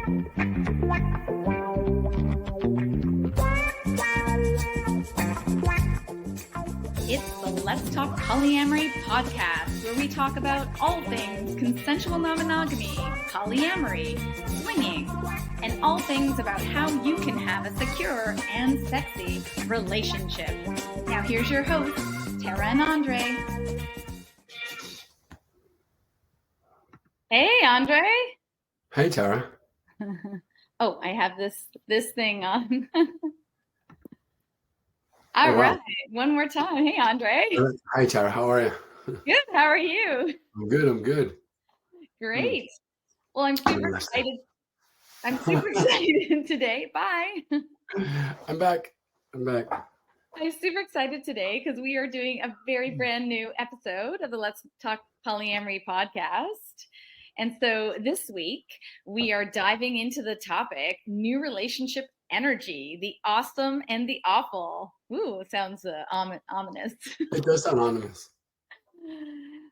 It's the Let's Talk Polyamory podcast, where we talk about all things consensual non-monogamy, polyamory, swinging, and all things about how you can have a secure and sexy relationship. Now here's your hosts, Tara and Andre. Hey, Andre. Hey, Tara. Oh, I have this thing on. All wow. right, one more time. Hey, Andre. Hi, Tara. How are you? Good. How are you? I'm good. Great. Well, I'm super excited. I'm super excited today. Bye. I'm back. I'm super excited today because we are doing a very brand new episode of the Let's Talk Polyamory podcast. And so this week we are diving into the topic, new relationship energy, the awesome and the awful. Ooh, sounds ominous. It does sound ominous.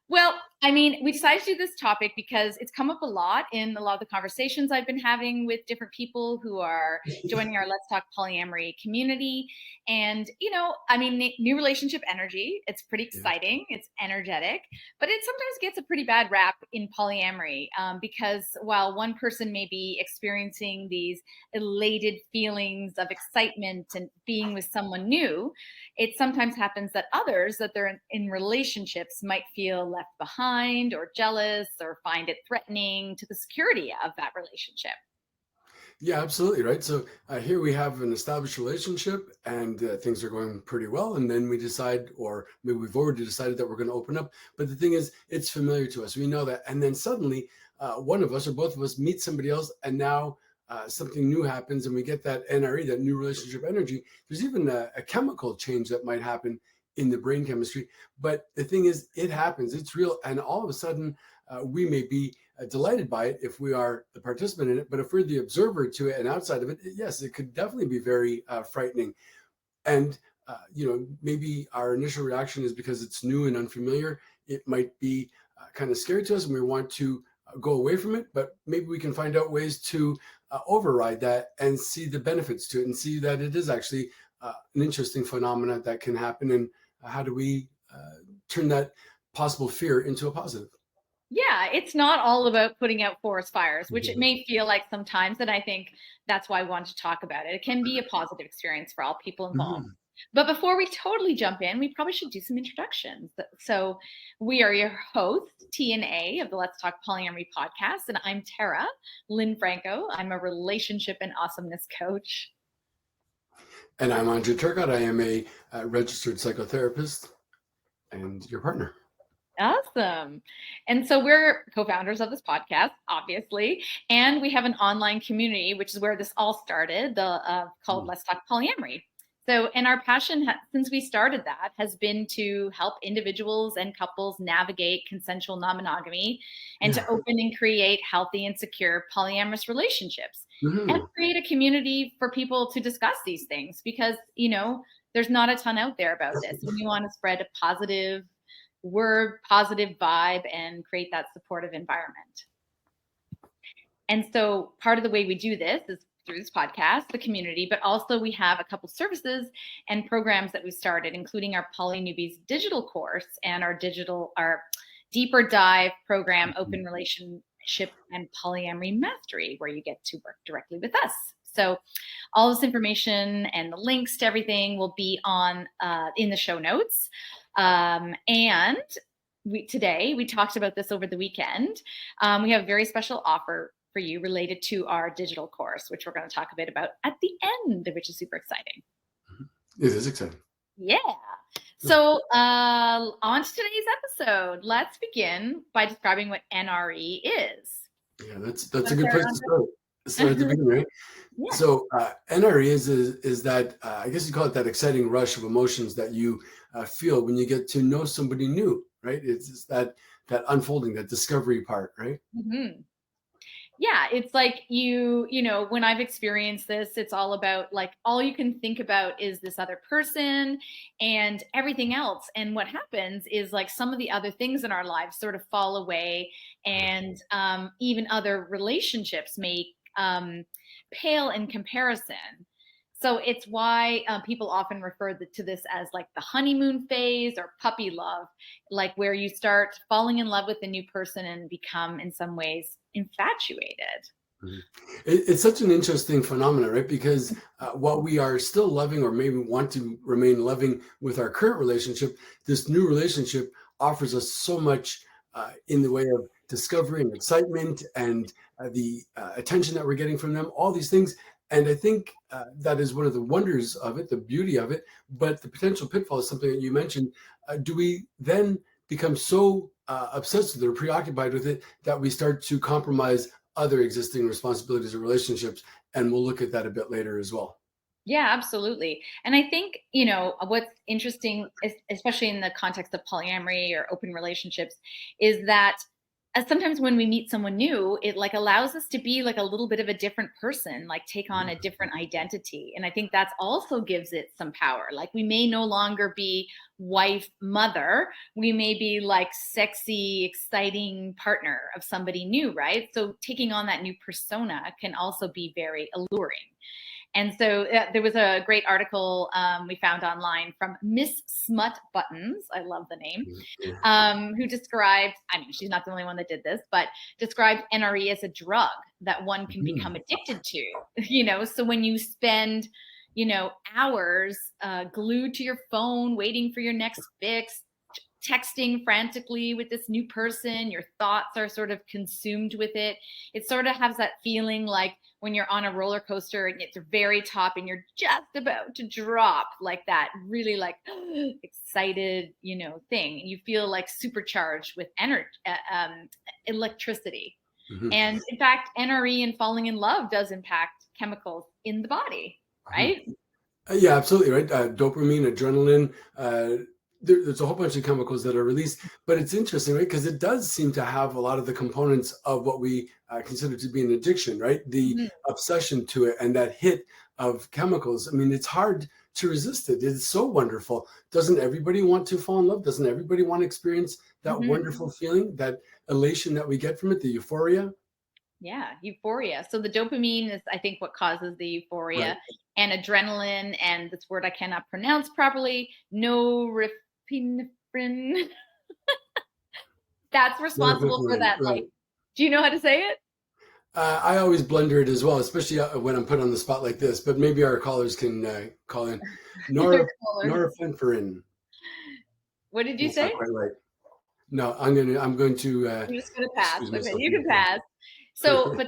Well, I mean, we decided to do this topic because it's come up a lot in a lot of the conversations I've been having with different people who are joining our Let's Talk Polyamory community. And, you know, I mean, new relationship energy, it's pretty exciting. Yeah. It's energetic, but it sometimes gets a pretty bad rap in polyamory because while one person may be experiencing these elated feelings of excitement and being with someone new, it sometimes happens that others that they're in relationships might feel left behind or jealous or find it threatening to the security of that relationship. Yeah, absolutely. Right. So here we have an established relationship and things are going pretty well. And then we decide, or maybe we've already decided that we're going to open up. But the thing is, it's familiar to us. We know that. And then suddenly one of us or both of us meet somebody else. And now something new happens and we get that NRE, that new relationship energy. There's even a chemical change that might happen in the brain chemistry. But the thing is, it happens. It's real. And all of a sudden, we may be delighted by it if we are the participant in it. But if we're the observer to it and outside of it, yes, it could definitely be very frightening. And, maybe our initial reaction is because it's new and unfamiliar. It might be kind of scary to us and we want to go away from it. But maybe we can find out ways to override that and see the benefits to it and see that it is actually an interesting phenomena that can happen. And how do we turn that possible fear into a positive? Yeah, it's not all about putting out forest fires, which it may feel like sometimes, and I think that's why I wanted to talk about it. It can be a positive experience for all people involved. But before we totally jump in, we probably should do some introductions. So we are your hosts, T and A of the Let's Talk Polyamory podcast, and I'm Tara Lynn Franco. I'm a relationship and awesomeness coach. And I'm Andre Turcotte. I am a registered psychotherapist and your partner. Awesome. And so we're co-founders of this podcast, obviously, and we have an online community, which is where this all started, called Let's Talk Polyamory. So, and our passion since we started that has been to help individuals and couples navigate consensual non-monogamy and to open and create healthy and secure polyamorous relationships and create a community for people to discuss these things because, you know, there's not a ton out there about this. And we want to spread a positive vibe and create that supportive environment. And so part of the way we do this is through this podcast, the community, but also we have a couple services and programs that we started, including our Poly Newbies digital course and our deeper dive program, Open Relationship and Polyamory Mastery, where you get to work directly with us. So all this information and the links to everything will be on in the show notes. And today we talked about this over the weekend. We have a very special offer for you related to our digital course, which we're going to talk a bit about at the end, which is super exciting. It is exciting. Yeah. So on to today's episode, let's begin by describing what NRE is. Yeah, that's a good place to start at the beginning, right? Yeah. So NRE is that, I guess you call it that exciting rush of emotions that you feel when you get to know somebody new, right? It's just that unfolding, that discovery part, right? Mm-hmm. Yeah, it's like you know, when I've experienced this, it's all about like, all you can think about is this other person and everything else. And what happens is like some of the other things in our lives sort of fall away, and even other relationships may pale in comparison. So it's why people often refer to this as like the honeymoon phase or puppy love, like where you start falling in love with a new person and become, in some ways, infatuated. Mhm. It's such an interesting phenomenon, right? Because while we are still loving or maybe want to remain loving with our current relationship, this new relationship offers us so much in the way of discovery and excitement and the attention that we're getting from them, all these things. And I think that is one of the wonders of it, the beauty of it. But the potential pitfall is something that you mentioned. Do we then become so obsessed with it or preoccupied with it that we start to compromise other existing responsibilities or relationships? And we'll look at that a bit later as well. Yeah, absolutely. And I think, what's interesting, especially in the context of polyamory or open relationships, is that sometimes when we meet someone new, it like allows us to be like a little bit of a different person, like take on a different identity. And I think that's also gives it some power. Like we may no longer be wife, mother. We may be like sexy, exciting partner of somebody new, right? So taking on that new persona can also be very alluring. And so there was a great article we found online from Miss Smut Buttons. I love the name. Who described, I mean, she's not the only one that did this, but described NRE as a drug that one can become addicted to. So when you spend, hours glued to your phone, waiting for your next fix, texting frantically with this new person, your thoughts are sort of consumed with it. It sort of has that feeling like when you're on a roller coaster and it's very top and you're just about to drop, like that really like excited, thing. You feel like supercharged with energy, electricity. And in fact, NRE and falling in love does impact chemicals in the body, right? Yeah, absolutely right. Dopamine, adrenaline, there's a whole bunch of chemicals that are released, but it's interesting, right? Because it does seem to have a lot of the components of what we consider to be an addiction, right? The obsession to it and that hit of chemicals. I mean, it's hard to resist it. It's so wonderful. Doesn't everybody want to fall in love? Doesn't everybody want to experience that wonderful feeling, that elation that we get from it, the euphoria? Yeah, euphoria. So the dopamine is, I think, what causes the Right. euphoria, and adrenaline, and this word I cannot pronounce properly, norepinephrine. That's responsible for that. Right. Like, do you know how to say it? I always blunder it as well, especially when I'm put on the spot like this. But maybe our callers can call in. Your Nor colors. norepinephrine. What did you That's not say? quite right. No, I'm going to You're just gonna pass. excuse Okay, myself you from can the phone. pass. So, but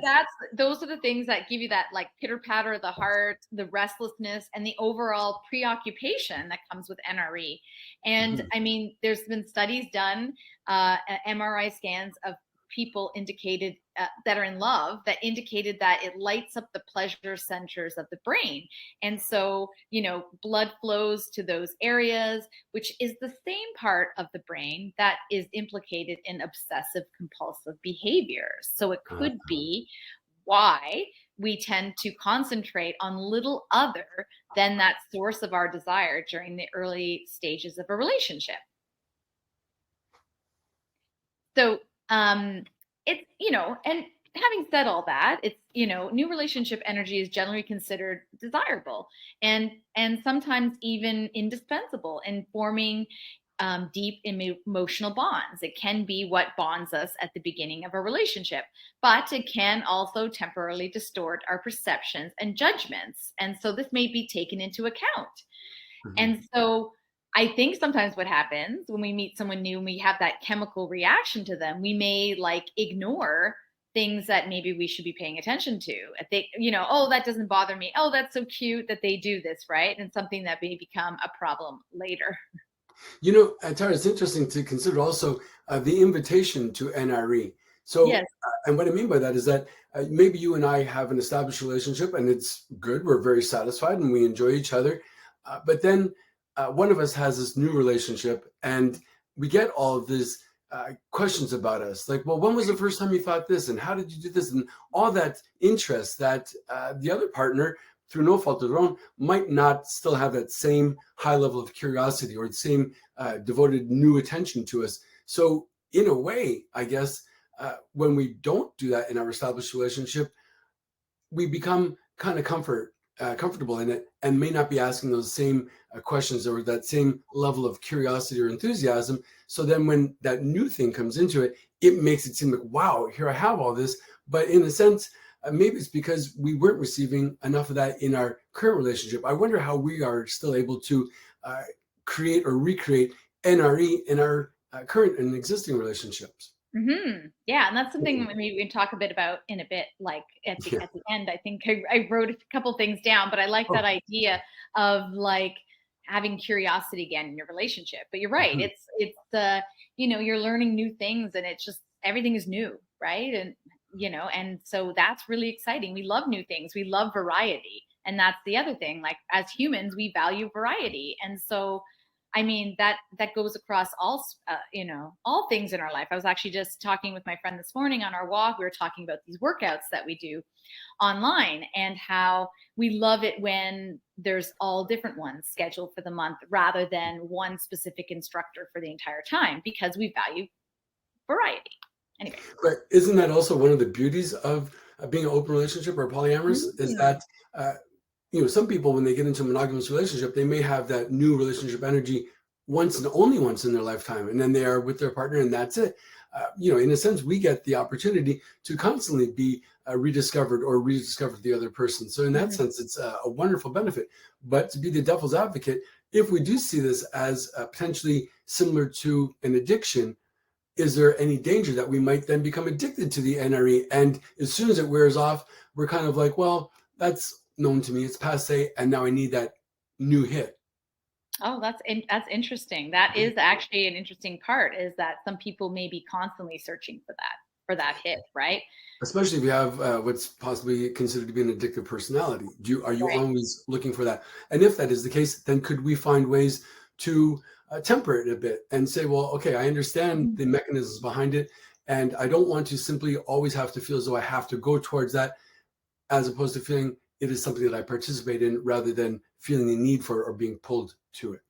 those are the things that give you that like pitter patter of the heart, the restlessness, and the overall preoccupation that comes with NRE. And I mean, there's been studies done, MRI scans of people indicated that are in love that indicated that it lights up the pleasure centers of the brain. And so, blood flows to those areas, which is the same part of the brain that is implicated in obsessive compulsive behaviors. So it could be why we tend to concentrate on little other than that source of our desire during the early stages of a relationship. So it's, and having said all that, it's, new relationship energy is generally considered desirable and sometimes even indispensable in forming deep emotional bonds. It can be what bonds us at the beginning of a relationship, but it can also temporarily distort our perceptions and judgments. And so this may be taken into account. And so I think sometimes what happens when we meet someone new and we have that chemical reaction to them, we may like ignore things that maybe we should be paying attention to. If they, oh, that doesn't bother me. Oh, that's so cute that they do this, right? And something that may become a problem later. Tara, it's interesting to consider also the invitation to NRE. So, Yes. and what I mean by that is that maybe you and I have an established relationship and it's good. We're very satisfied and we enjoy each other. But then one of us has this new relationship and we get all of these questions about us. Like, well, when was the first time you thought this? And how did you do this? And all that interest that the other partner, through no fault of their own, might not still have that same high level of curiosity or the same devoted new attention to us. So in a way, I guess, when we don't do that in our established relationship, we become kind of comfortable in it and may not be asking those same questions or that same level of curiosity or enthusiasm. So then when that new thing comes into it, it makes it seem like, wow, here I have all this. But in a sense, maybe it's because we weren't receiving enough of that in our current relationship. I wonder how we are still able to create or recreate NRE in our current and existing relationships. Yeah, and that's something maybe we can talk a bit about in a bit, like at the Yeah. at the end. I think I wrote a couple things down, but I like Oh. that idea of like having curiosity again in your relationship. But you're right; Mhm. it's you're learning new things, and it's just everything is new, right? And and so that's really exciting. We love new things. We love variety, and that's the other thing. Like as humans, we value variety, and so I mean that goes across all things in our life. I was actually just talking with my friend this morning on our walk. We were talking about these workouts that we do online and how we love it when there's all different ones scheduled for the month rather than one specific instructor for the entire time because we value variety. Anyway. But isn't that also one of the beauties of being an open relationship or polyamorous? Is Mm. that uh, some people when they get into a monogamous relationship, they may have that new relationship energy once and only once in their lifetime, and then they are with their partner, and that's it. In a sense, we get the opportunity to constantly be rediscovered or rediscover the other person. So in that Mhm. sense, it's a wonderful benefit. But to be the devil's advocate, if we do see this as potentially similar to an addiction, is there any danger that we might then become addicted to the NRE? And as soon as it wears off, we're kind of like, well, that's known to me, it's passe, and now I need that new hit. Oh, that's interesting. That is actually an interesting part is that some people may be constantly searching for that hit, right? Especially if you have what's possibly considered to be an addictive personality. Are you Right. always looking for that? And if that is the case, then could we find ways to temper it a bit and say, well, okay, I understand Mhm. the mechanisms behind it, and I don't want to simply always have to feel as though I have to go towards that, as opposed to feeling it is something that I participate in rather than feeling the need for or being pulled to it.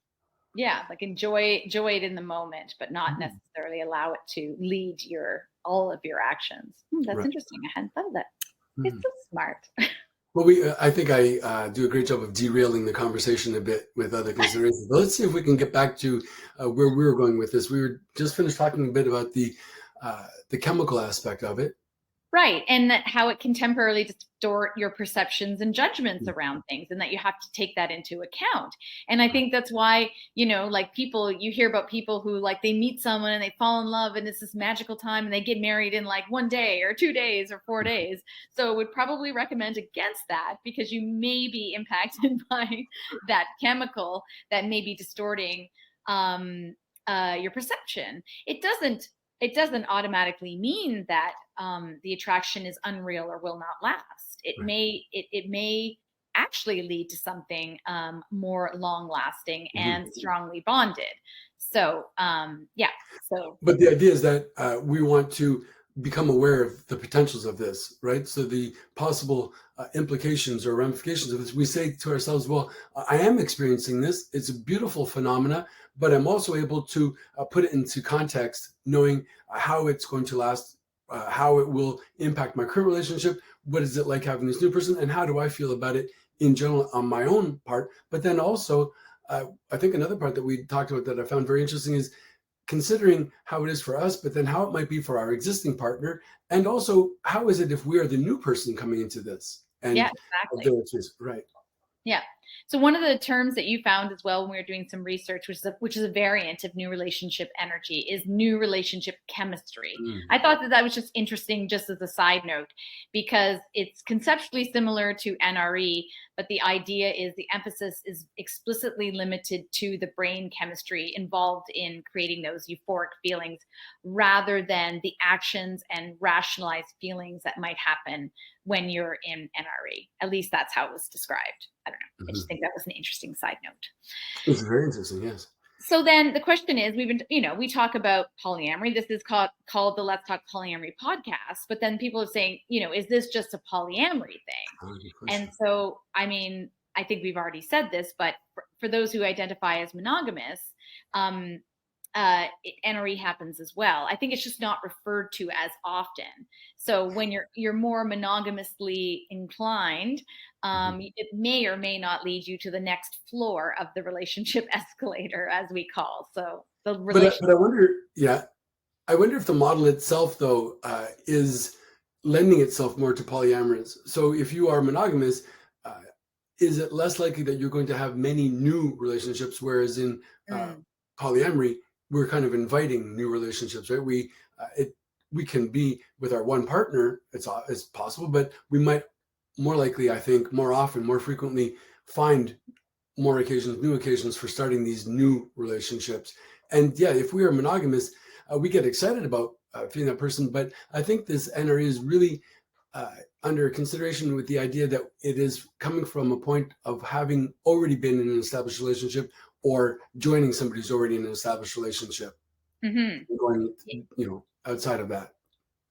Yeah, like enjoy it in the moment, but not Mhm. necessarily allow it to lead your all of your actions. That's Right. interesting. I hadn't thought of that. It's Mhm. so smart. Well, I think I do a great job of derailing the conversation a bit with other considerations. But let's see if we can get back to where we were going with this. We were just finished talking a bit about the chemical aspect of it. Right. And that how it can temporarily distort your perceptions and judgments around things, and that you have to take that into account. And I think that's why, like people, you hear about people who like they meet someone and they fall in love and it's this magical time and they get married in like 1 day or 2 days or 4 days. So would probably recommend against that because you may be impacted by that chemical that may be distorting your perception. It doesn't automatically mean that the attraction is unreal or will not last. Right. It may actually lead to something more long lasting and Mhm. strongly bonded. So yeah. So But the idea is that we want to become aware of the potentials of this, right? So the possible implications or ramifications of this. We say to ourselves, well, I am experiencing this. It's a beautiful phenomena, but I'm also able to put it into context, knowing how it's going to last, how it will impact my current relationship. What is it like having this new person? And how do I feel about it in general on my own part? But then also, I think another part that we talked about that I found very interesting is considering how it is for us, but then how it might be for our existing partner. And also, how is it if we are the new person coming into this? yeah, And exactly. there it is, right. Yeah. So one of the terms that you found as well when we were doing some research, which is a variant of new relationship energy, is new relationship chemistry. Mm. I thought that was just interesting, just as a side note, because it's conceptually similar to NRE, but the idea is the emphasis is explicitly limited to the brain chemistry involved in creating those euphoric feelings, rather than the actions and rationalized feelings that might happen when you're in NRE. At least that's how it was described. I don't know. I just Mhm. think that was an interesting side note. It's very interesting, yes. So then the question is, we talk about polyamory. This is called the Let's Talk Polyamory podcast. But then people are saying, is this just a polyamory thing? Good And question. so, I mean, I think we've already said this, but for those who identify as monogamous, um, NRE happens as well. I think it's just not referred to as often. So when you're more monogamously inclined, it may or may not lead you to the next floor of the relationship escalator, as we call. So the relationship. But I wonder, yeah, I wonder if the model itself, though, is lending itself more to polyamorous. So if you are monogamous, uh, is it less likely that you're going to have many new relationships? Whereas in polyamory, we're kind of inviting new relationships, right? We can be with our one partner, it's possible, but we might more likely, I think, more often, more frequently find new occasions for starting these new relationships. And yeah, if we are monogamous, we get excited about feeling that person. But I think this NRE is really under consideration with the idea that it is coming from a point of having already been in an established relationship or joining somebody who's already in an established relationship, going, outside of that.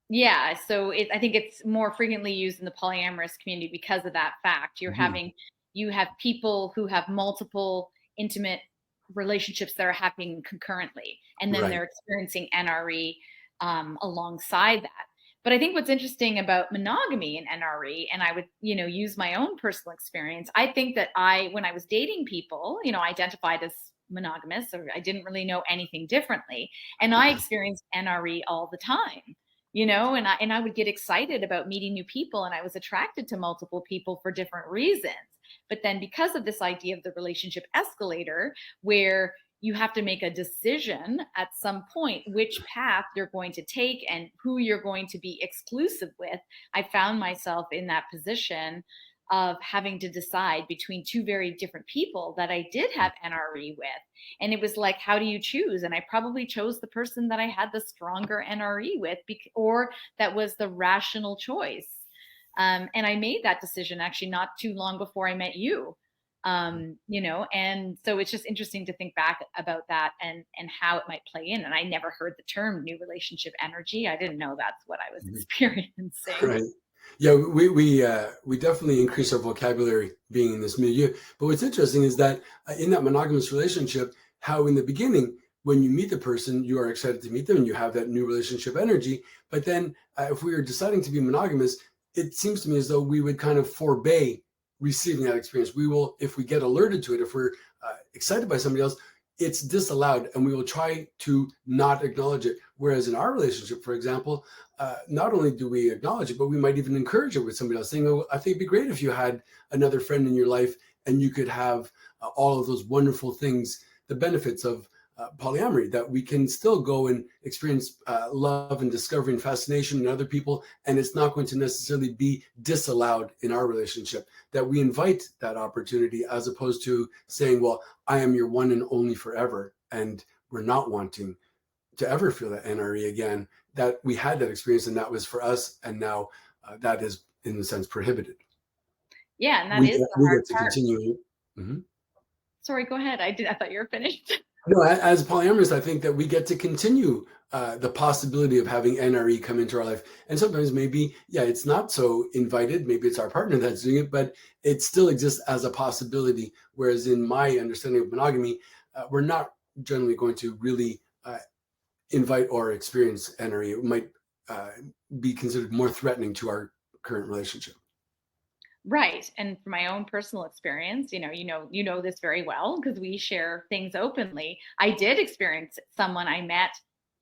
Yeah, so I think it's more frequently used in the polyamorous community because of that fact. You have people who have multiple intimate relationships that are happening concurrently, and then they're experiencing NRE alongside that. But I think what's interesting about monogamy and NRE, and I would, use my own personal experience. I think that when I was dating people, identified as monogamous, or I didn't really know anything differently, and I experienced NRE all the time. And I would get excited about meeting new people, and I was attracted to multiple people for different reasons. But then because of this idea of the relationship escalator, where you have to make a decision at some point which path you're going to take and who you're going to be exclusive with, I found myself in that position of having to decide between two very different people that I did have NRE with. And it was like, how do you choose? And I probably chose the person that I had the stronger NRE with, or that was the rational choice. And I made that decision actually not too long before I met you. And so it's just interesting to think back about that and how it might play in. And I never heard the term new relationship energy. I didn't know that's what I was experiencing. Right. Yeah, we definitely increase our vocabulary being in this milieu. But what's interesting is that in that monogamous relationship, how in the beginning, when you meet the person, you are excited to meet them and you have that new relationship energy. But then if we are deciding to be monogamous, it seems to me as though we would kind of forbear receiving that experience. We will, if we get alerted to it, if we're excited by somebody else, it's disallowed and we will try to not acknowledge it. Whereas in our relationship, for example, not only do we acknowledge it, but we might even encourage it with somebody else, saying, oh, I think it'd be great if you had another friend in your life and you could have all of those wonderful things, the benefits of polyamory, that we can still go and experience love and discovery and fascination in other people. And it's not going to necessarily be disallowed in our relationship, that we invite that opportunity as opposed to saying, well, I am your one and only forever. And we're not wanting to ever feel that NRE again, that we had that experience and that was for us. And now that is in a sense prohibited. Yeah. And that is the hard get to part. continue. Sorry, go ahead. I thought you were finished. No, as polyamorous, I think that we get to continue the possibility of having NRE come into our life. And sometimes maybe, it's not so invited. Maybe it's our partner that's doing it, but it still exists as a possibility. Whereas in my understanding of monogamy, we're not generally going to really invite or experience NRE. It might be considered more threatening to our current relationship. Right. And from my own personal experience, you know this very well because we share things openly. I did experience someone I met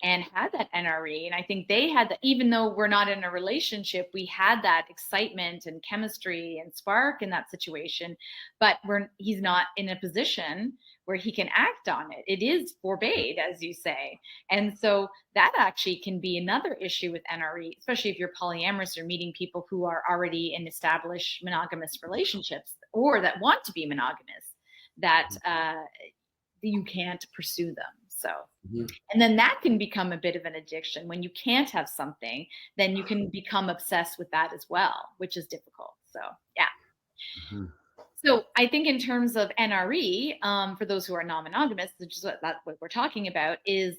and had that NRE. And I think they had that, even though we're not in a relationship, we had that excitement and chemistry and spark in that situation. But he's not in a position where he can act on it. It is forbade, as you say. And so that actually can be another issue with NRE, especially if you're polyamorous or meeting people who are already in established monogamous relationships or that want to be monogamous, that you can't pursue them. So, and then that can become a bit of an addiction. When you can't have something, then you can become obsessed with that as well, which is difficult. So, yeah. So I think in terms of NRE, for those who are non-monogamous, which is what we're talking about, is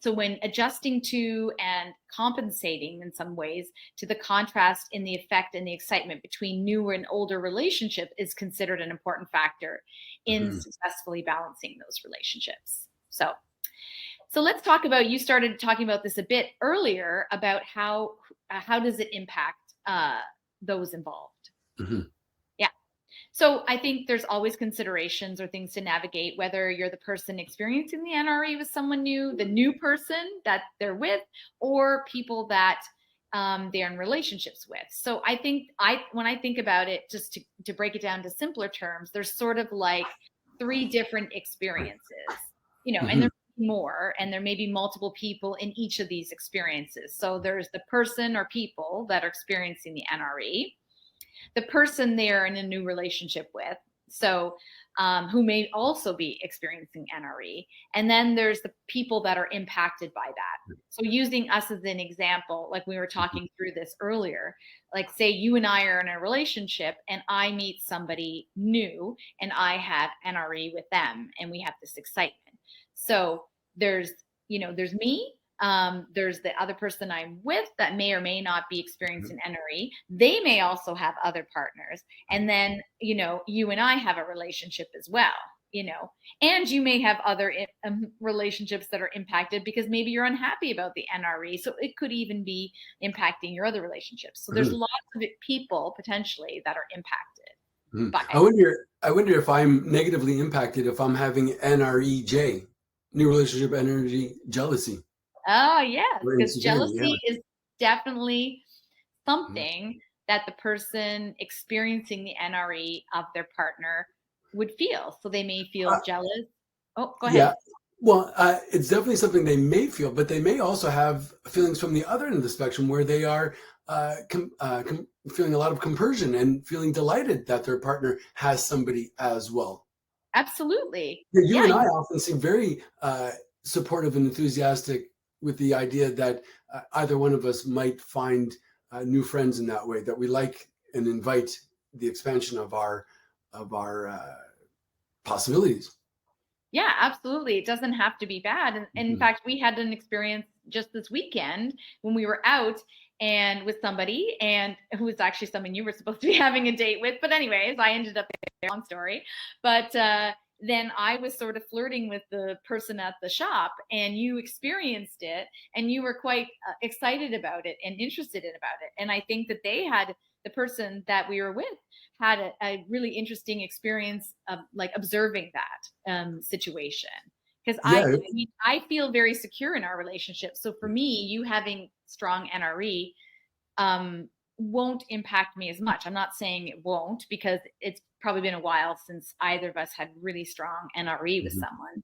so when adjusting to and compensating in some ways to the contrast in the effect and the excitement between newer and older relationship is considered an important factor in successfully balancing those relationships. So So let's talk about, you started talking about this a bit earlier about how does it impact those involved? Mhm. Yeah. So I think there's always considerations or things to navigate, whether you're the person experiencing the NRE with someone new, the new person that they're with, or people that they're in relationships with. So I think when I think about it, just to break it down to simpler terms, there's sort of like three different experiences, and Mhm. there may be more, and there may be multiple people in each of these experiences. So there's the person or people that are experiencing the NRE, the person they're in a new relationship with, so who may also be experiencing NRE, and then there's the people that are impacted by that. So using us as an example, like we were talking through this earlier, like say you and I are in a relationship and I meet somebody new and I have NRE with them and we have this excitement. So there's there's me, there's the other person I'm with that may or may not be experiencing NRE. They may also have other partners. And then, you and I have a relationship as well, and you may have other relationships that are impacted because maybe you're unhappy about the NRE. So it could even be impacting your other relationships. So there's Mhm. lots of people potentially that are impacted Mhm. by I it. wonder if I'm negatively impacted if I'm having NREJ, new relationship energy jealousy Oh, yes, or because insecurity. Yeah. jealousy is definitely Mhm. something that the person experiencing the NRE of their partner would feel. So they may feel Uh, jealous. Oh, go ahead. yeah. Well, it's definitely something they may feel, but they may also have feelings from the other end of the spectrum where they are feeling a lot of compersion and feeling delighted that their partner has somebody as well. Absolutely. Yeah, you Yeah. and I often seem very supportive and enthusiastic with the idea that either one of us might find new friends in that way. That we like and invite the expansion of our possibilities. Yeah, absolutely. It doesn't have to be bad. And in Mhm. fact, we had an experience just this weekend when we were out and with somebody, and who was actually someone you were supposed to be having a date with. But anyways, I ended up there, long story. But then I was sort of flirting with the person at the shop, and you experienced it, and you were quite excited about it and interested in about it. And I think that the person that we were with had a really interesting experience of like observing that situation, because Yeah, I mean I feel very secure in our relationship. So for me, you having strong NRE won't impact me as much. I'm not saying it won't, because it's probably been a while since either of us had really strong NRE with mhm. someone,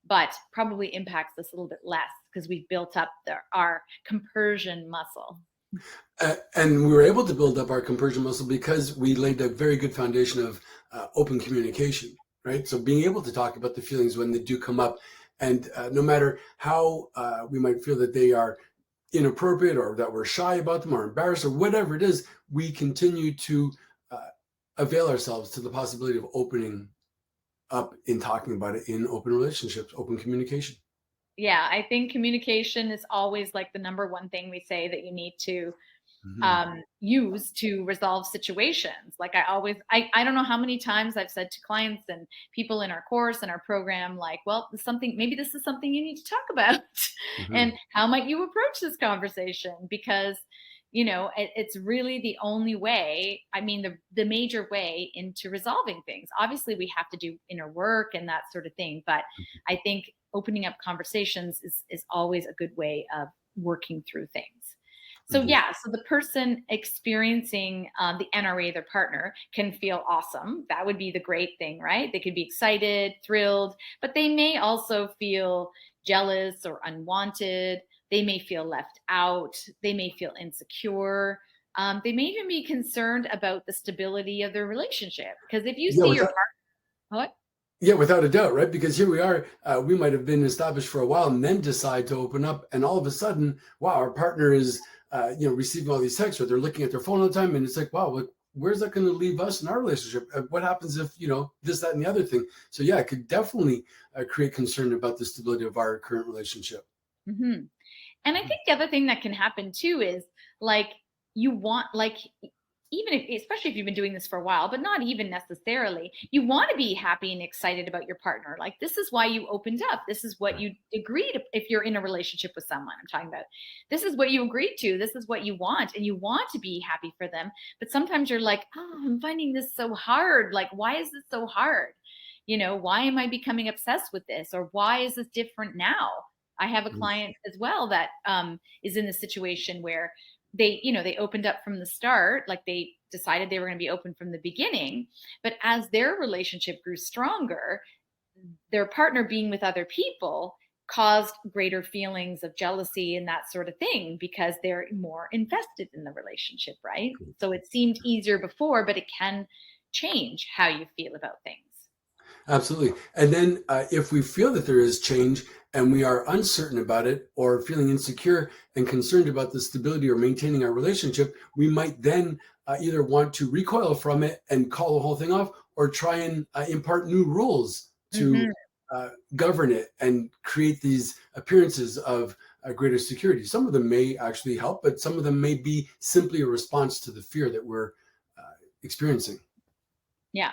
but probably impacts us a little bit less because we've built up our compersion muscle. And we were able to build up our compersion muscle because we laid a very good foundation of open communication, right? So being able to talk about the feelings when they do come up, and no matter how we might feel that they are inappropriate or that we're shy about them or embarrassed or whatever it is, we continue to uh, avail ourselves to the possibility of opening up in talking about it in open relationships, open communication. Yeah, I think communication is always like the number one thing we say that you need to Mhm. use to resolve situations. Like I don't know how many times I've said to clients and people in our course and our program, like, well, maybe this is something you need to talk about. And Mhm. how might you approach this conversation? Because, it's really the only way, I mean, the major way into resolving things. Obviously, we have to do inner work and that sort of thing. But I think opening up conversations is always a good way of working through things. So Mhm. yeah, so the person experiencing the NRA, their partner, can feel awesome. That would be the great thing, right? They could be excited, thrilled, but they may also feel jealous or unwanted. They may feel left out. They may feel insecure. They may even be concerned about the stability of their relationship. Because if you Yeah, see your without partner, what? Yeah, without a doubt, right? Because here we are, we might have been established for a while and then decide to open up, and all of a sudden, wow, our partner is, receiving all these texts, or they're looking at their phone all the time, and it's like, wow, where's that going to leave us in our relationship? What happens if this, that, and the other thing? So yeah, it could definitely create concern about the stability of our current relationship. Mhm. And I think the other thing that can happen too is like you want like even if, especially if you've been doing this for a while, but not even necessarily, you want to be happy and excited about your partner. Like, this is why you opened up. This is what you agreed. If you're in a relationship with someone, I'm talking about, this is what you agreed to. This is what you want, and you want to be happy for them. But sometimes you're like, oh, I'm finding this so hard. Like, why is this so hard? Why am I becoming obsessed with this? Or why is this different now? I have a client as well that is in the situation where they opened up from the start, like they decided they were going to be open from the beginning. But as their relationship grew stronger, their partner being with other people caused greater feelings of jealousy and that sort of thing, because they're more invested in the relationship, right? So it seemed easier before, but it can change how you feel about things. Absolutely. And then if we feel that there is change and we are uncertain about it or feeling insecure and concerned about the stability or maintaining our relationship, we might then either want to recoil from it and call the whole thing off, or try and impart new rules to govern it and create these appearances of greater security. Some of them may actually help, but some of them may be simply a response to the fear that we're experiencing. Yeah.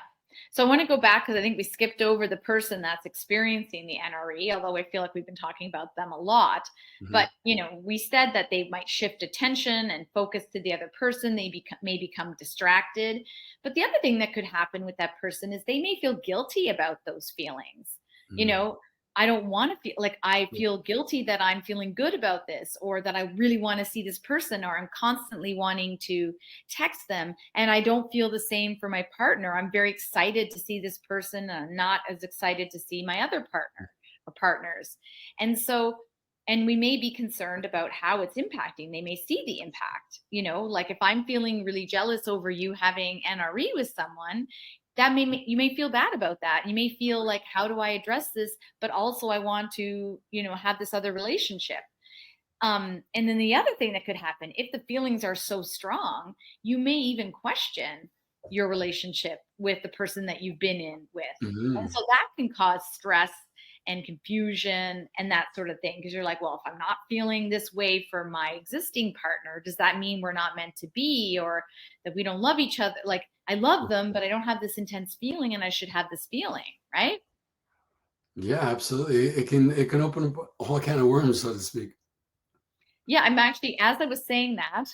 So I want to go back, because I think we skipped over the person that's experiencing the NRE, although I feel like we've been talking about them a lot. But, we said that they might shift attention and focus to the other person. They may become distracted. But the other thing that could happen with that person is they may feel guilty about those feelings. I don't want to feel like, I feel guilty that I'm feeling good about this, or that I really want to see this person, or I'm constantly wanting to text them. And I don't feel the same for my partner. I'm very excited to see this person, and I'm not as excited to see my other partner or partners. And we may be concerned about how it's impacting. They may see the impact, like if I'm feeling really jealous over you having NRE with someone, you may feel bad about that. You may feel like, how do I address this? But also I want to, have this other relationship. And then the other thing that could happen, if the feelings are so strong, you may even question your relationship with the person that you've been in with. And so that can cause stress and confusion and that sort of thing. Because you're like, well, if I'm not feeling this way for my existing partner, does that mean we're not meant to be, or that we don't love each other? Like, I love them, but I don't have this intense feeling, and I should have this feeling, right? Yeah, absolutely. It can open up a whole can of worms, so to speak. Yeah, I'm actually, as I was saying that,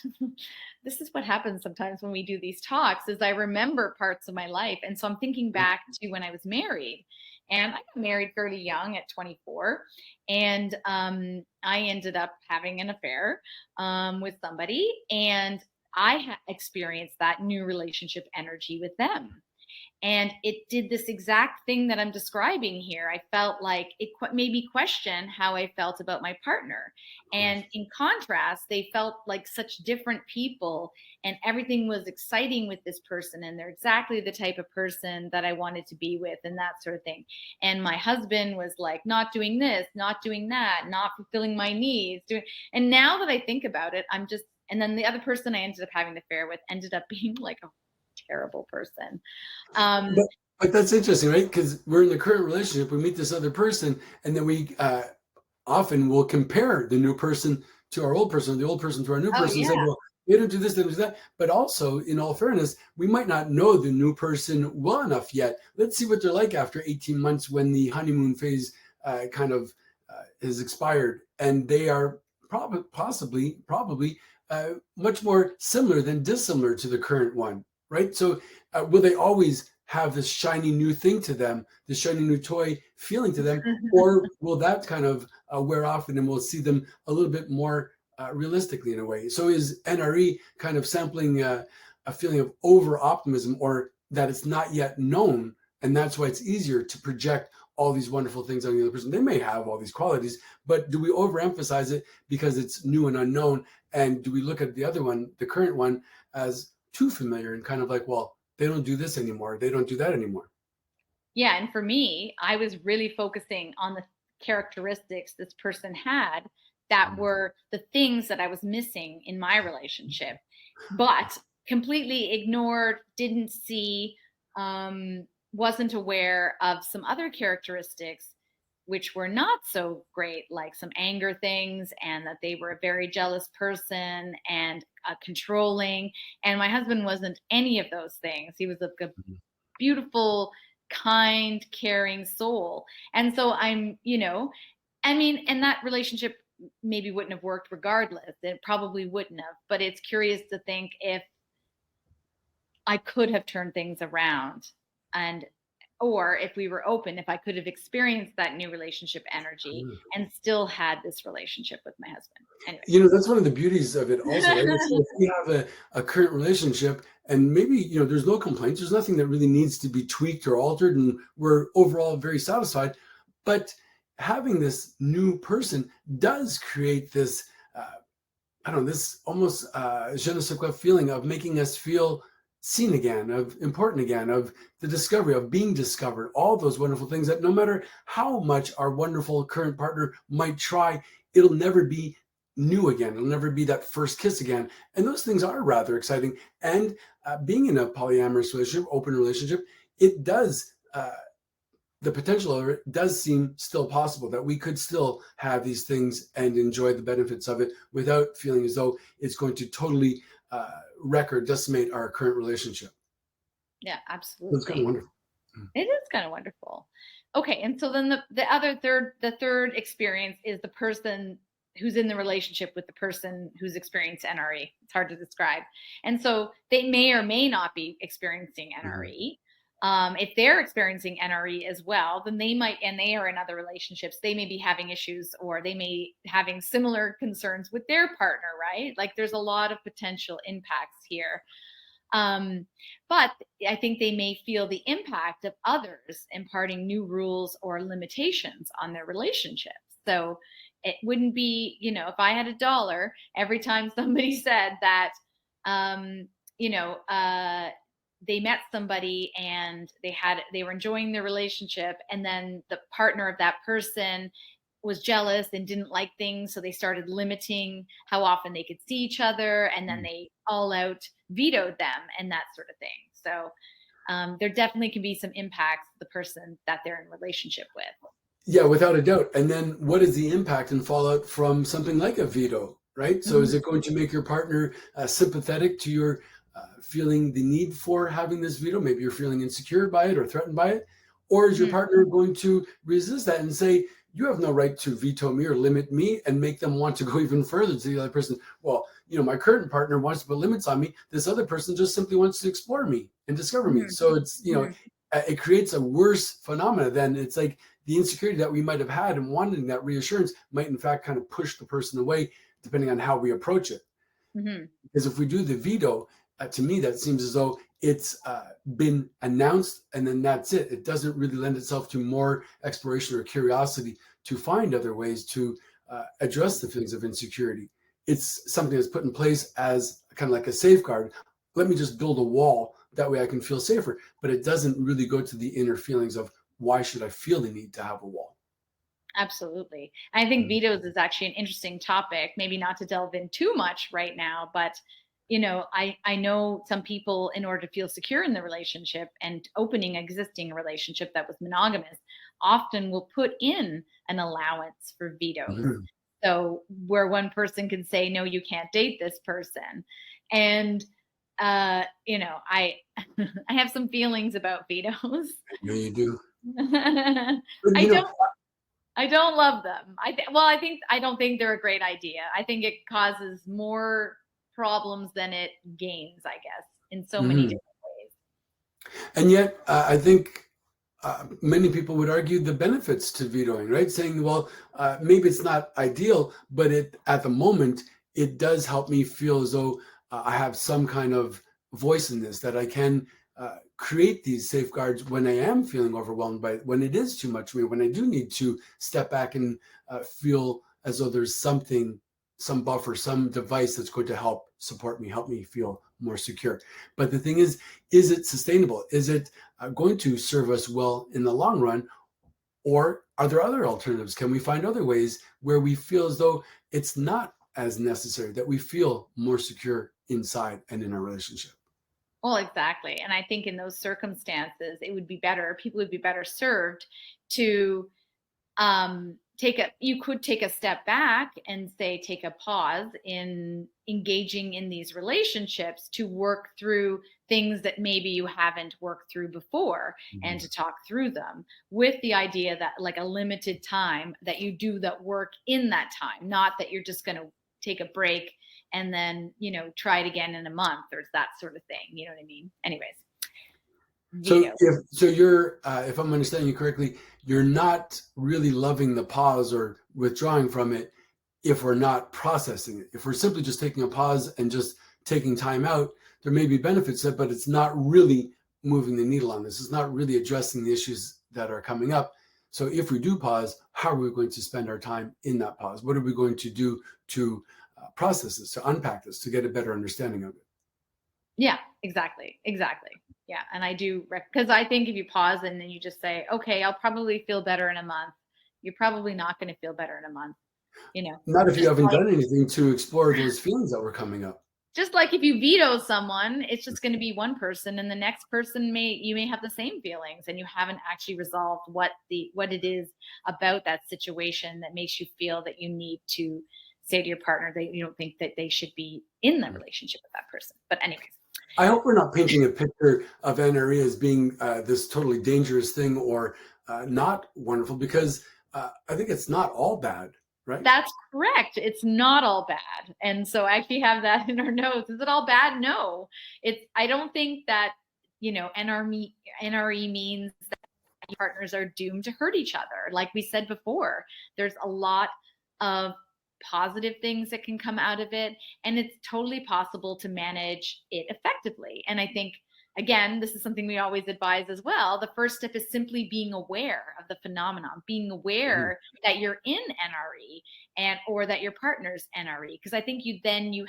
this is what happens sometimes when we do these talks, is I remember parts of my life. And so I'm thinking back to when I was married, and I got married fairly young at 24. And I ended up having an affair with somebody, and I experienced that new relationship energy with them. And it did this exact thing that I'm describing here. I felt like it made me question how I felt about my partner. And in contrast, they felt like such different people, and everything was exciting with this person. And they're exactly the type of person that I wanted to be with, and that sort of thing. And my husband was like, not doing this, not doing that, not fulfilling my needs. And now that I think about it, and then the other person I ended up having the affair with ended up being like a terrible person. But that's interesting, right? Because we're in the current relationship, we meet this other person, and then we often will compare the new person to our old person, the old person to our new person, and say, well, they don't do this, they don't do that. But also, in all fairness, we might not know the new person well enough yet. Let's see what they're like after 18 months, when the honeymoon phase kind of is expired, and they are probably much more similar than dissimilar to the current one, right? So will they always have this shiny new thing to them, this shiny new toy feeling to them, or will that kind of wear off, and then we'll see them a little bit more realistically in a way? So is NRE kind of sampling a feeling of over optimism, or that it's not yet known, and that's why it's easier to project all these wonderful things on the other person? They may have all these qualities, but do we overemphasize it because it's new and unknown? And do we look at the other one, the current one, as too familiar and kind of like, well, they don't do this anymore, they don't do that anymore? Yeah. And for me, I was really focusing on the characteristics this person had that were the things that I was missing in my relationship, but completely ignored, didn't see, wasn't aware of some other characteristics which were not so great, like some anger things, and that they were a very jealous person and controlling. And my husband wasn't any of those things. He was a Mhm. beautiful, kind, caring soul. And so I mean, and that relationship maybe wouldn't have worked regardless. It probably wouldn't have. But it's curious to think if I could have turned things around, and or if we were open, if I could have experienced that new relationship energy and still had this relationship with my husband. Anyway. That's one of the beauties of it also, right? So if we have a current relationship and maybe, there's no complaints, there's nothing that really needs to be tweaked or altered, and we're overall very satisfied. But having this new person does create this, I don't know, this almost je ne sais quoi feeling of making us feel seen again, of important again, of the discovery, of being discovered, all those wonderful things that no matter how much our wonderful current partner might try, it'll never be new again. It'll never be that first kiss again. And those things are rather exciting. And being in a polyamorous relationship, open relationship, it does. The potential of it does seem still possible, that we could still have these things and enjoy the benefits of it without feeling as though it's going to totally wreck or decimate our current relationship. Yeah, So it's kind of absolutely. wonderful. Mm. It is kind of wonderful. Okay, and so then the third experience is the person who's in the relationship with the person who's experienced NRE. It's hard to describe. And so they may or may not be experiencing Mhm. NRE. If they're experiencing NRE as well, then they might, and they are in other relationships, they may be having issues, or they may having similar concerns with their partner, right? Like there's a lot of potential impacts here. Um, but I think they may feel the impact of others imparting new rules or limitations on their relationships. So it wouldn't be, if I had $1 every time somebody said that, um, you know, uh, they met somebody and they were enjoying their relationship, and then the partner of that person was jealous and didn't like things, so they started limiting how often they could see each other, and then they all out vetoed them and that sort of thing. So there definitely can be some impacts to the person that they're in relationship with. Yeah, without a doubt. And then what is the impact and fallout from something like a veto, right? So is Mhm. it going to make your partner sympathetic to your feeling the need for having this veto? Maybe you're feeling insecure by it or threatened by it. Or is your Mhm. partner going to resist that and say, you have no right to veto me or limit me, and make them want to go even further to the other person? Well, my current partner wants to put limits on me. This other person just simply wants to explore me and discover me. Mhm. So it's, Mhm. it creates a worse phenomena than it's like the insecurity that we might have had and wanting that reassurance might in fact kind of push the person away, depending on how we approach it. Mhm. Because if we do the veto, to me that seems as though it's been announced and then that's it. It doesn't really lend itself to more exploration or curiosity to find other ways to address the feelings of insecurity. It's something that's put in place as kind of like a safeguard. Let me just build a wall, that way I can feel safer. But it doesn't really go to the inner feelings of, why should I feel the need to have a wall? Absolutely. I think vetoes is actually an interesting topic, maybe not to delve in too much right now, but I know some people, in order to feel secure in the relationship and opening existing relationship that was monogamous, often will put in an allowance for vetoes. Mhm. So where one person can say, no, you can't date this person. And I I have some feelings about vetoes. I know you do. But I don't I don't love them. I don't think they're a great idea. I think it causes more problems than it gains, I guess, in so many mhm. different ways. And yet, I think many people would argue the benefits to vetoing, right? Saying, well, maybe it's not ideal, but at the moment, it does help me feel as though I have some kind of voice in this, that I can create these safeguards when I am feeling overwhelmed by it, when it is too much for me, when I do need to step back and feel as though there's something, some buffer, some device that's going to help support me, help me feel more secure. But the thing is it sustainable? Is it going to serve us well in the long run? Or are there other alternatives? Can we find other ways where we feel as though it's not as necessary, that we feel more secure inside and in our relationship? Well, exactly. And I think in those circumstances, it would be better, people would be better served to you could take a step back and say, take a pause in engaging in these relationships to work through things that maybe you haven't worked through before, and to talk through them, with the idea that like a limited time that you do that work in that time, not that you're just going to take a break and then, try it again in a month or that sort of thing. You know what I mean? Anyways. So if I'm understanding you correctly, you're not really loving the pause or withdrawing from it if we're not processing it. If we're simply just taking a pause and just taking time out, there may be benefits to it, but it's not really moving the needle on this. It's not really addressing the issues that are coming up. So if we do pause, how are we going to spend our time in that pause? What are we going to do to process this, to unpack this, to get a better understanding of it? Yeah, exactly. Yeah. And I do, because I think if you pause and then you just say, okay, I'll probably feel better in a month, you're probably not going to feel better in a month. Not if you haven't done anything to explore those feelings that were coming up. Just like if you veto someone, it's just going to be one person, and the next person you may have the same feelings, and you haven't actually resolved what it is about that situation that makes you feel that you need to say to your partner that you don't think that they should be in the relationship with that person. But anyways. I hope we're not painting a picture of NRE as being this totally dangerous thing or not wonderful, because I think it's not all bad, right? That's correct. It's not all bad. And so I actually have that in our notes. Is it all bad? No. I don't think that, NRE means that partners are doomed to hurt each other. Like we said before, there's a lot of positive things that can come out of it, and it's totally possible to manage it effectively. And I think, again, this is something we always advise as well. The first step is simply being aware of the phenomenon, being aware that you're in NRE or that your partner's NRE, because I think you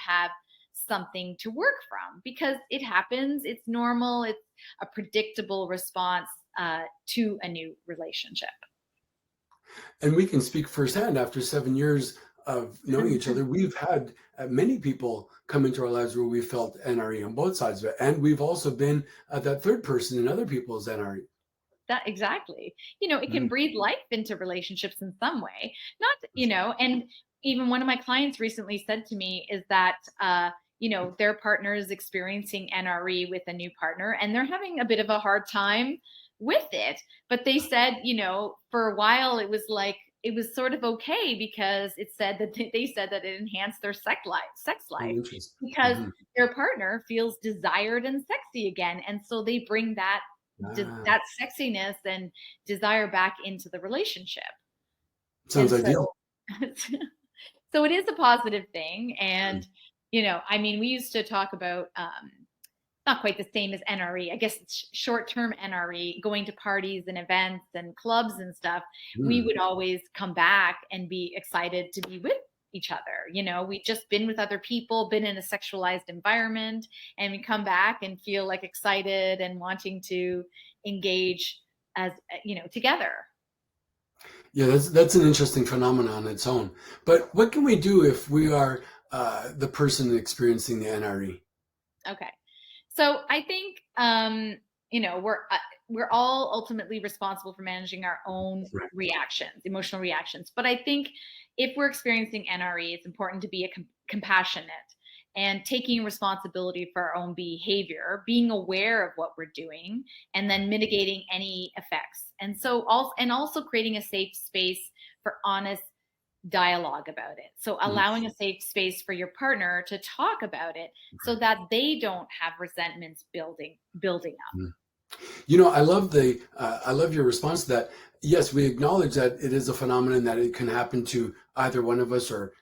have something to work from, because it happens. It's normal. It's a predictable response to a new relationship. And we can speak firsthand after 7 years of knowing each other. We've had many people come into our lives where we felt NRE on both sides of it. And we've also been that third person in other people's NRE. That exactly. It can breathe life into relationships in some way. Not, and even one of my clients recently said to me is that, their partner is experiencing NRE with a new partner, and they're having a bit of a hard time with it. But they said, for a while it was like, it was sort of okay, because they said that it enhanced their sex life because their partner feels desired and sexy again. And so they bring that sexiness and desire back into the relationship. Sounds ideal. So it is a positive thing. And, we used to talk about, not quite the same as NRE. I guess it's short-term NRE, going to parties and events and clubs and stuff. We would always come back and be excited to be with each other. We'd just been with other people, been in a sexualized environment, and we come back and feel like excited and wanting to engage as, together. Yeah, that's an interesting phenomenon on its own. But what can we do if we are the person experiencing the NRE? Okay. So I think, we're all ultimately responsible for managing our own reactions, emotional reactions. But I think if we're experiencing NRE, it's important to be compassionate and taking responsibility for our own behavior, being aware of what we're doing, and then mitigating any effects. And so also creating a safe space for honest dialogue about it. So allowing a safe space for your partner to talk about it so that they don't have resentments building up. I love your response to that. Yes, we acknowledge that it is a phenomenon, that it can happen to either one of us or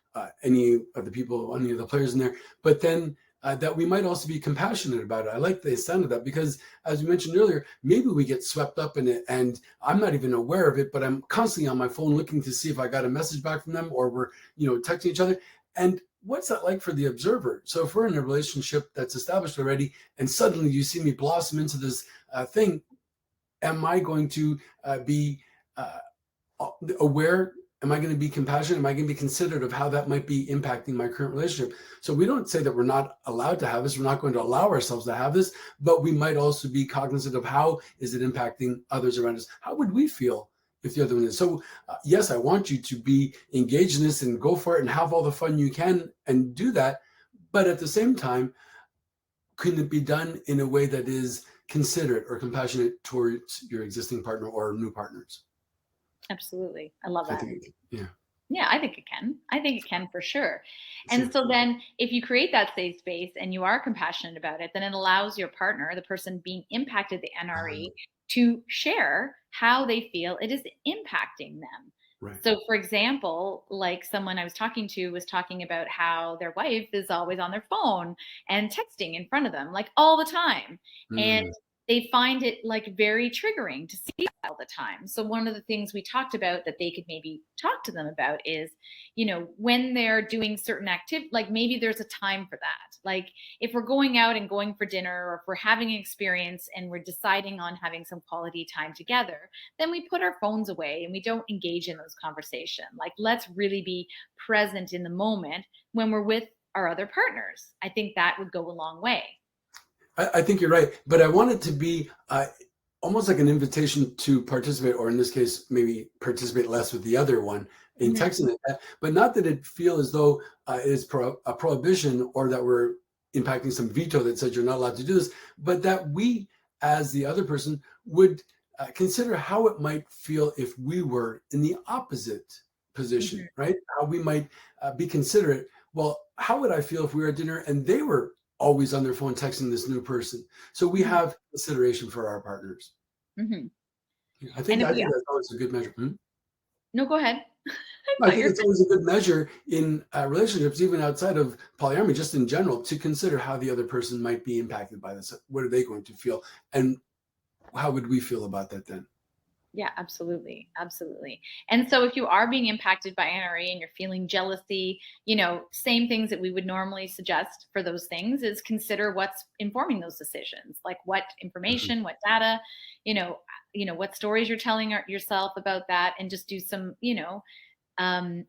any of the people, any of the players in there, but then that we might also be compassionate about it. I like the sound of that, because as we mentioned earlier, maybe we get swept up in it and I'm not even aware of it, but I'm constantly on my phone looking to see if I got a message back from them, or we're, texting each other. And what's that like for the observer? So if we're in a relationship that's established already and suddenly you see me blossom into this thing, am I going to be aware? Am I going to be compassionate? Am I going to be considerate of how that might be impacting my current relationship? So we don't say that we're not allowed to have this. We're not going to allow ourselves to have this, but we might also be cognizant of how is it impacting others around us? How would we feel if the other one is. So yes, I want you to be engaged in this and go for it and have all the fun you can and do that. But at the same time, can it be done in a way that is considerate or compassionate towards your existing partner or new partners? Absolutely. I love I that. think, yeah, Yeah, I think it can. I think it can for sure. And sure. so then if you create that safe space and you are compassionate about it, then it allows your partner, the person being impacted the NRE, to share how they feel it is impacting them. Right. So for example, like someone I was talking to was talking about how their wife is always on their phone and texting in front of them like all the time. And Mm, they find it like very triggering to see that all the time. So one of the things we talked about that they could maybe talk to them about is, when they're doing certain activity, like maybe there's a time for that. Like if we're going out and going for dinner, or if we're having an experience and we're deciding on having some quality time together, then we put our phones away and we don't engage in those conversations. Like let's really be present in the moment when we're with our other partners. I think that would go a long way. I think you're right, but I want it to be almost like an invitation to participate, or in this case, maybe participate less with the other one in Mhm. texting it, but not that it feel as though it is a prohibition or that we're impacting some veto that says you're not allowed to do this, but that we, as the other person, would consider how it might feel if we were in the opposite position, Mhm. right? How we might be considerate. Well, how would I feel if we were at dinner and they were always on their phone texting this new person? So we Mhm. have consideration for our partners. Mhm. Yeah, And if I we think that's always a good measure. No, go ahead. I I thought think you were it's always a good measure in relationships, even outside of polyamory, just in general, to consider how the other person might be impacted by this. What are they going to feel, and how would we feel about that then? Yeah, absolutely. Absolutely. And so if you are being impacted by NRE and you're feeling jealousy, same things that we would normally suggest for those things is consider what's informing those decisions. Like what Mhm. information, what data, what stories you're telling yourself about that, and just do some,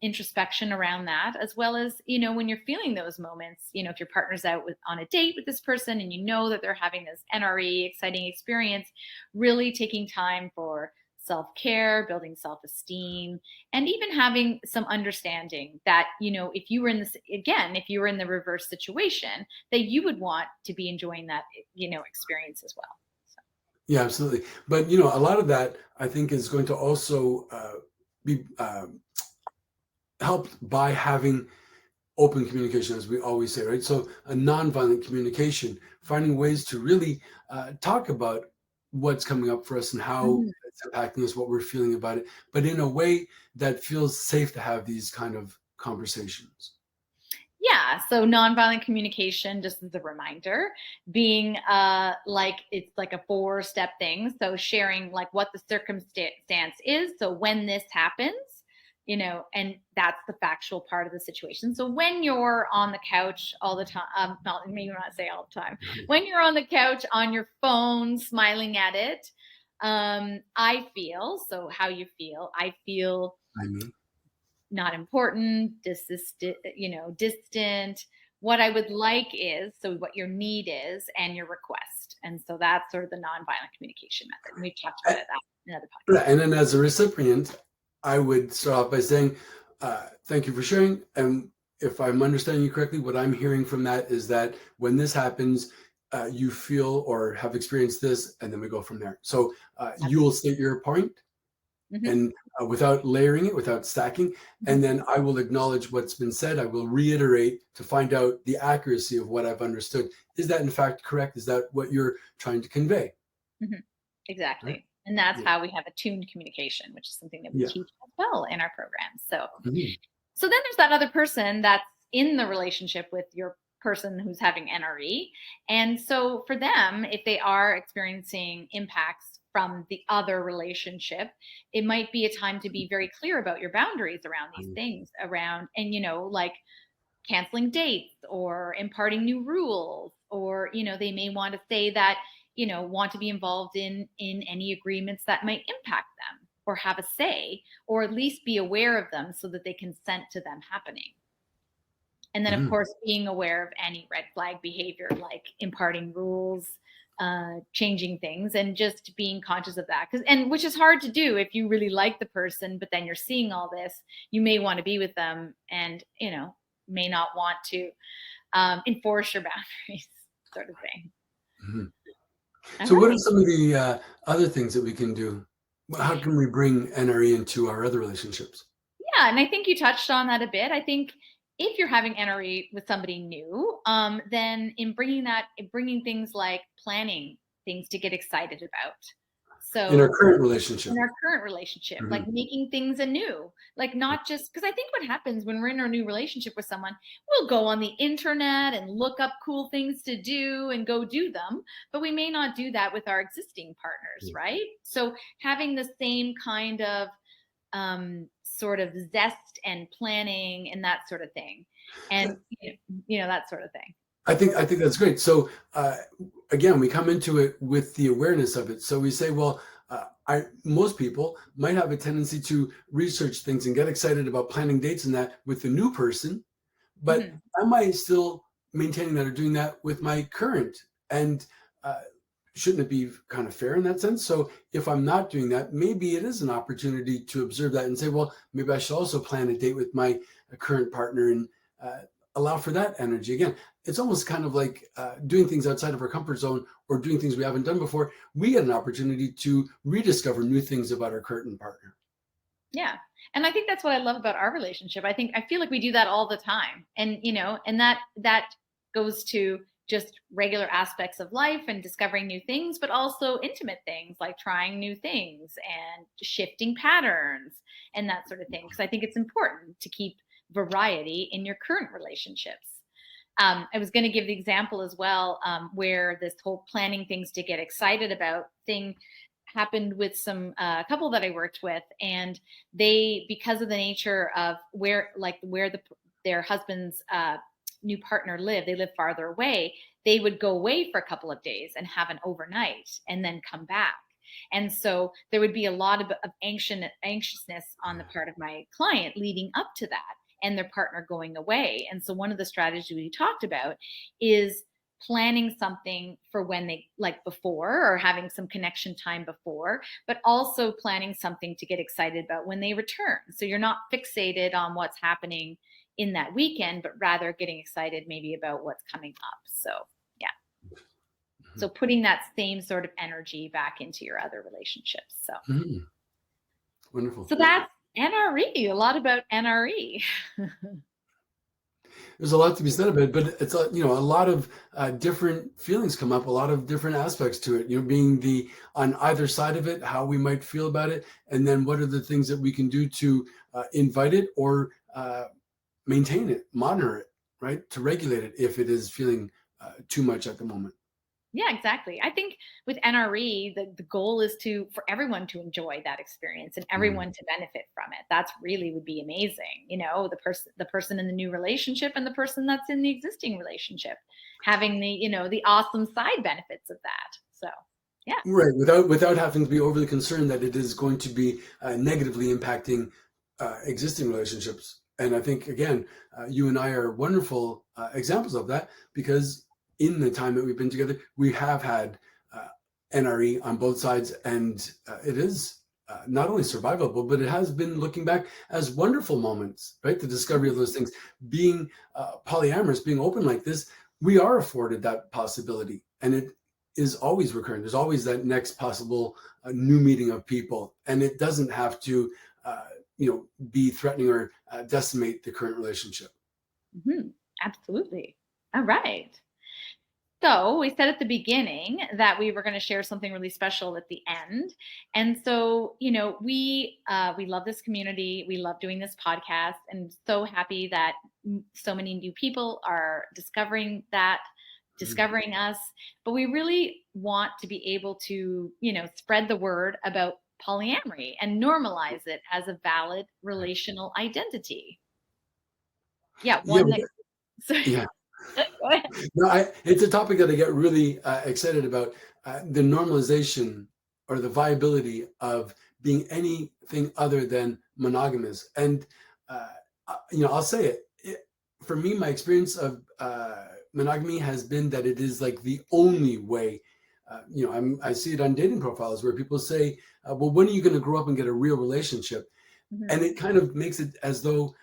introspection around that, as well as when you're feeling those moments, if your partner's out on a date with this person and you know that they're having this NRE exciting experience, really taking time for self-care, building self-esteem, and even having some understanding that if you were in this again, if you were in the reverse situation, that you would want to be enjoying that experience as well. So. Yeah, absolutely. But a lot of that I think is going to also be helped by having open communication, as we always say, right? So a nonviolent communication, finding ways to really talk about what's coming up for us and how Mhm. it's impacting us, what we're feeling about it, but in a way that feels safe to have these kind of conversations. Yeah, so nonviolent communication, just as a reminder, being like it's like a four-step thing. So sharing like what the circumstance is. So when this happens, and that's the factual part of the situation. So when you're on the couch all the time, not maybe not say all the time, when you're on the couch on your phone, smiling at it, I feel. So how you feel? I feel I mean, not important, distant. What I would like is, so what your need is and your request. And so that's sort of the nonviolent communication method. And we've talked about it in other right. podcasts. And then as a recipient, I would start off by saying, thank you for sharing. And if I'm understanding you correctly, what I'm hearing from that is that when this happens, you feel or have experienced this, and then we go from there. So you will state your point, Mm-hmm. and without layering it, without stacking, Mm-hmm. and then I will acknowledge what's been said. I will reiterate to find out the accuracy of what I've understood. Is that in fact correct? Is that what you're trying to convey? Mm-hmm. Right? Exactly. And that's Yeah. how we have attuned communication, which is something that we Yeah. teach as well in our programs. So Mhm. So then there's that other person that's in the relationship with your person who's having NRE. And so for them, if they are experiencing impacts from the other relationship, it might be a time to be very clear about your boundaries around these things, around, and, like canceling dates or imparting new rules, or, they may want to say that, want to be involved in any agreements that might impact them or have a say, or at least be aware of them so that they consent to them happening. And then, of Mhm. course, being aware of any red flag behavior, like imparting rules, changing things and just being conscious of that. And which is hard to do if you really like the person, but then you're seeing all this, you may want to be with them and, may not want to enforce your boundaries, sort of thing. Mhm. All So what are right. some of the other things that we can do? How can we bring NRE into our other relationships? Yeah, and I think you touched on that a bit. I think if you're having NRE with somebody new, then bringing things like planning things to get excited about. In our So current relationship. in our current relationship, like Mhm. making things anew, like not just because I think what happens when we're in our new relationship with someone, we'll go on the internet and look up cool things to do and go do them, but we may not do that with our existing partners, right? So having the same kind of sort of zest and planning and that sort of thing, and that sort of thing. I think that's great. So again, we come into it with the awareness of it. So we say, well, most people might have a tendency to research things and get excited about planning dates and that with the new person, but Mhm. am I still maintaining that or doing that with my current? And uh, shouldn't it be kind of fair in that sense? So if I'm not doing that, maybe it is an opportunity to observe that and say, well, maybe I should also plan a date with my current partner and uh, allow for that energy. Again, it's almost kind of like doing things outside of our comfort zone or doing things we haven't done before. We get an opportunity to rediscover new things about our current partner. Yeah. And I think that's what I love about our relationship. I feel like we do that all the time. And and that goes to just regular aspects of life and discovering new things, but also intimate things like trying new things and shifting patterns and that sort of thing. Because I think it's important to keep variety in your current relationships. I was going to give the example as well, where this whole planning things to get excited about thing happened with some couple that I worked with, and they, because of the nature of where their husband's new partner lived, they live farther away. They would go away for a couple of days and have an overnight, and then come back. And so there would be a lot of anxiousness on the part of my client leading up to that and their partner going away. And so one of the strategies we talked about is planning something for when they, like, before, or having some connection time before, but also planning something to get excited about when they return. So you're not fixated on what's happening in that weekend, but rather getting excited maybe about what's coming up. So yeah. So putting that same sort of energy back into your other relationships. So Mhm. Wonderful. that's NRE, a lot about NRE. There's a lot to be said about it, but it's a lot of different feelings come up, a lot of different aspects to it. Being the on either side of it, how we might feel about it, and then what are the things that we can do to invite it or maintain it, monitor it, right, to regulate it if it is feeling too much at the moment. Yeah, exactly. I think with NRE, the goal is for everyone to enjoy that experience and Mm. everyone to benefit from it. That's really would be amazing. The person in the new relationship and the person that's in the existing relationship having the awesome side benefits of that. So, yeah. Right, without having to be overly concerned that it is going to be negatively impacting existing relationships. And I think again, you and I are wonderful examples of that because in the time that we've been together, we have had uh, NRE on both sides, and it is not only survivable, but it has been looking back as wonderful moments. Right, the discovery of those things, being polyamorous, being open like this, we are afforded that possibility, and it is always recurring. There's always that next possible new meeting of people, and it doesn't have to, be threatening or decimate the current relationship. Mhm. Absolutely. All right. So we said at the beginning that we were going to share something really special at the end, and so we love this community. We love doing this podcast, and so happy that so many new people are Mhm. discovering us. But we really want to be able to spread the word about polyamory and normalize it as a valid relational identity. Yeah, Yeah, one that. So, yeah. go ahead. No, it's a topic that I get really excited about. The normalization or the viability of being anything other than monogamous. And, uh, I'll say it. For me, my experience of monogamy has been that it is like the only way I see it on dating profiles where people say, well, when are you going to grow up and get a real relationship? And Mhm. it kind of makes it as though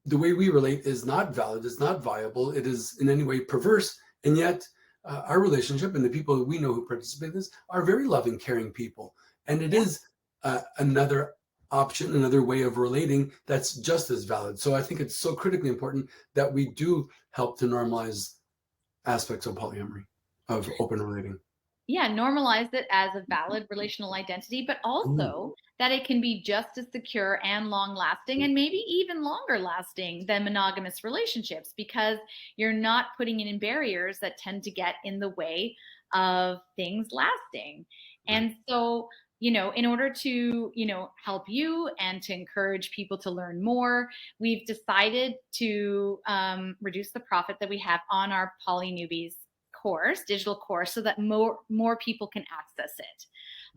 the way we relate is not valid, is not viable, it is in any way perverse. And yet, our relationship and the people we know who participate in this are very loving, caring people. And it Yeah. is another option, another way of relating that's just as valid. So I think it's so critically important that we do help to normalize aspects of polyamory, of open relating. Yeah, normalize it as a valid relational identity, but Mm, also that it can be just as secure and long lasting and maybe even longer lasting than monogamous relationships because you're not putting in barriers that tend to get in the way of things lasting. right. And so, in order to, help you and to encourage people to learn more, we've decided to reduce the profit that we have on our Poly Newbies course, digital course, so that more people can access it.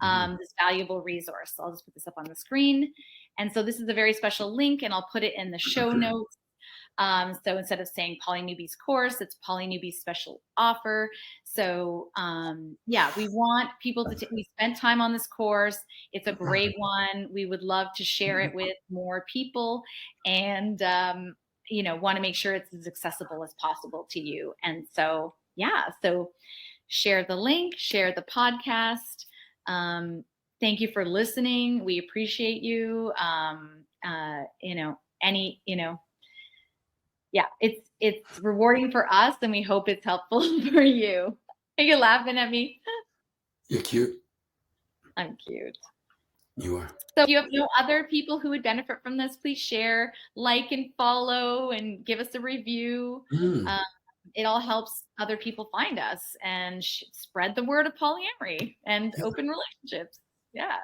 Mhm. This valuable resource. I'll just put this up on the screen. And so this is a very special link, and I'll put it in the show notes. So instead of saying Poly Newbies course, it's Poly Newbies special offer. So yeah, we want people to. We spent time on this course. It's a great one. We would love to share it with more people, and want to make sure it's as accessible as possible to you. And so yeah, so share the link, share the podcast. Thank you for listening. We appreciate you. Any, yeah, it's rewarding for us, and we hope it's helpful for you. Are you laughing at me? You're cute. I'm cute. You are. So if you have no other people who would benefit from this, please share, like, and follow, and give us a review. Mm, Um, it all helps other people find us and spread the word of polyamory and yeah, open relationships. Yeah,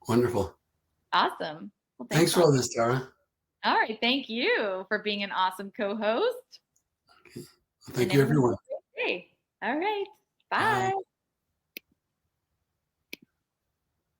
wonderful. awesome. Well, thanks Thanks a for lot. all this, Tara. All right, thank you for being an awesome co-host, Okay. Well, and thank you, everyone have everyone. a great day. All right, Bye. bye.